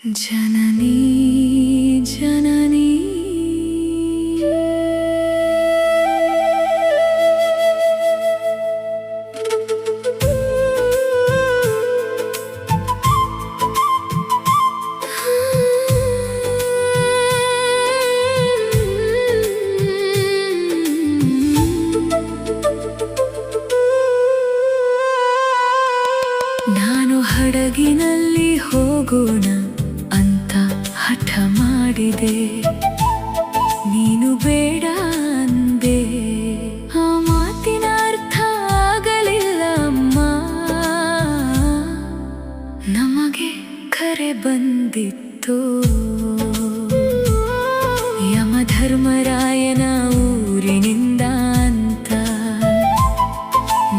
ಜನನಿ ಜನನಿ ನಾನು ಹಡಗಿನಲ್ಲಿ ಹೋಗೋಣ ಅಂತ ಹಠ ಮಾಡಿದೆ, ನೀನು ಬೇಡ ಅಂದೆ. ಆ ಮಾತಿನ ಅರ್ಥ ಆಗಲಿಲ್ಲ ಅಮ್ಮ. ನಮಗೆ ಕರೆ ಬಂದಿತ್ತು ಯಮಧರ್ಮರಾಯನ ಊರಿನಿಂದ ಅಂತ.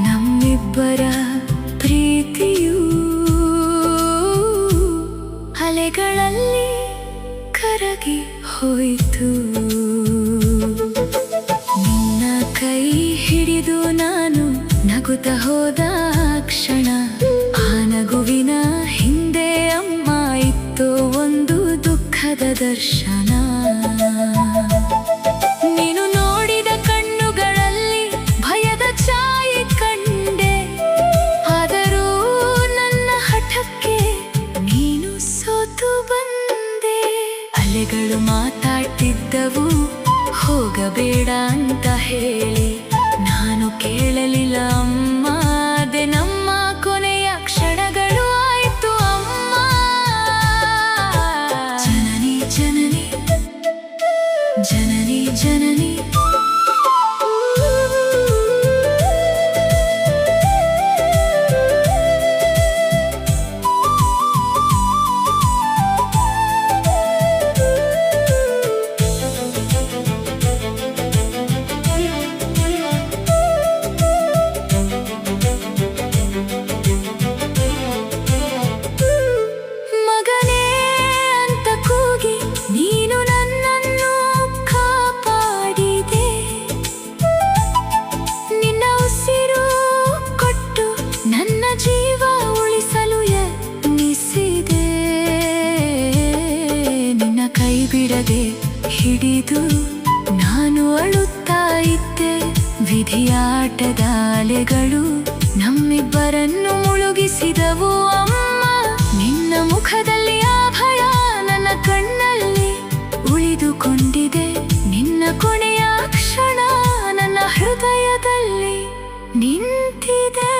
ನಮ್ಮಿಬ್ಬರ ಪ್ರೀತಿಯು ಅಲೆಗಳಲ್ಲಿ ಕರಗಿ ಹೋಯಿತು. ನಿನ್ನ ಕೈ ಹಿಡಿದು ನಾನು ನಗುತ್ತಾ ಹೋದ ಕ್ಷಣ, ಆ ನಗುವಿನ ಹಿಂದೆ ಅಮ್ಮ ಇತ್ತು ಒಂದು ದುಃಖದ ದರ್ಶನ. ನೀನು ನೋಡಿದ ಕಣ್ಣುಗಳಲ್ಲಿ ಭಯದ ಛಾಯೆ ಕಂಡೆ, ಆದರೂ ನನ್ನ ಹಠಕ್ಕೆ ನೀನು ಸೋತು ಬಂದೆ. ಅಲೆಗಳು ಮಾತಾಡ್ತಿದ್ದವು ಹೋಗಬೇಡ ಅಂತ ಹೇಳಿ, ನಾನು ಕೇಳಲಿಲ್ಲ ಅಮ್ಮ. ಅದೇ ನಮ್ಮ ಕೊನೆಯ ಕ್ಷಣಗಳು ಆಯ್ತು ಅಮ್ಮ. ಜನನಿ ಜನನಿ ಜನನಿ ಜನನಿ ಬಿಡದೆ ಹಿಡಿದು ನಾನು ಅಳುತ್ತಾ ಇದ್ದೆ. ವಿಧಿಯಾಟದ ಅಲೆಗಳು ನಮ್ಮಿಬ್ಬರನ್ನು ಮುಳುಗಿಸಿದವು ಅಮ್ಮ. ನಿನ್ನ ಮುಖದಲ್ಲಿ ಆ ಭಯ ನನ್ನ ಕಣ್ಣಲ್ಲಿ ಉಳಿದುಕೊಂಡಿದೆ. ನಿನ್ನ ಕೊನೆಯ ಕ್ಷಣ ನನ್ನ ಹೃದಯದಲ್ಲಿ ನಿಂತಿದೆ.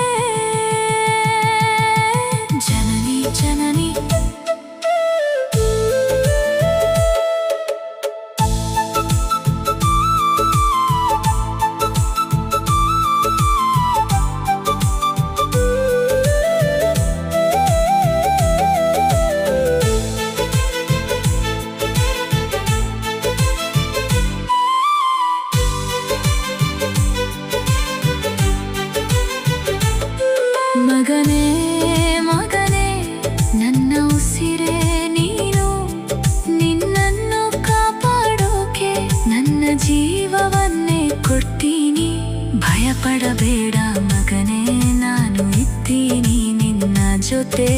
ಜನನಿ ಜನನಿ ಮಗನೇ ಮಗನೇ ನನ್ನ ಉಸಿರೇ ನೀನು, ನಿನ್ನನ್ನು ಕಾಪಾಡೋಕೆ ನನ್ನ ಜೀವವನ್ನೇ ಕೊಡ್ತೀನಿ. ಭಯಪಡಬೇಡ ಮಗನೇ, ನಾನು ಇದ್ದೀನಿ ನಿನ್ನ ಜೊತೆ.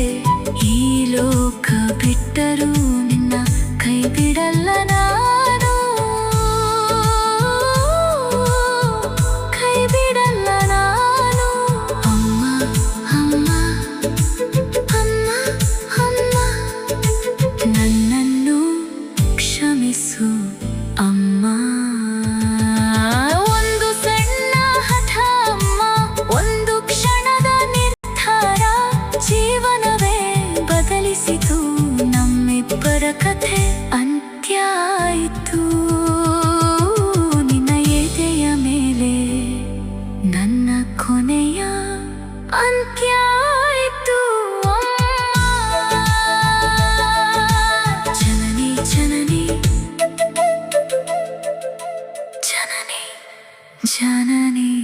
ಈ ಲೋಕ ಬಿಟ್ಟರೂ ನಿನ್ನ ಕೈ ಬಿಡಲ್ಲ ನಾನು, ಕೈ ಬಿಡಲ್ಲ ನಾನು. ಅಮ್ಮ ಅಮ್ಮ ಅಮ್ಮ ಅಮ್ಮ ನನ್ನನ್ನು ಕ್ಷಮಿಸು ಅಮ್ಮ. ಒಂದು ಸಣ್ಣ ಹಠ ಅಮ್ಮ, ಒಂದು ಕ್ಷಣದ ನಿರ್ಧಾರ ಜೀವನವೇ ಬದಲಿಸಿತು. ನಮ್ಮಿಬ್ಬರ ಕಥೆ ಅಂತ್ಯ ಆಯಿತು. ನಿನ್ನ ಎದೆಯ ಮೇಲೆ ನನ್ನ ಕೊನೆಯ ಅಂತ್ಯ ಆಯಿತು ಅಮ್ಮ. ಜನನಿ ಜನನಿ ಜನನಿ ಜನನಿ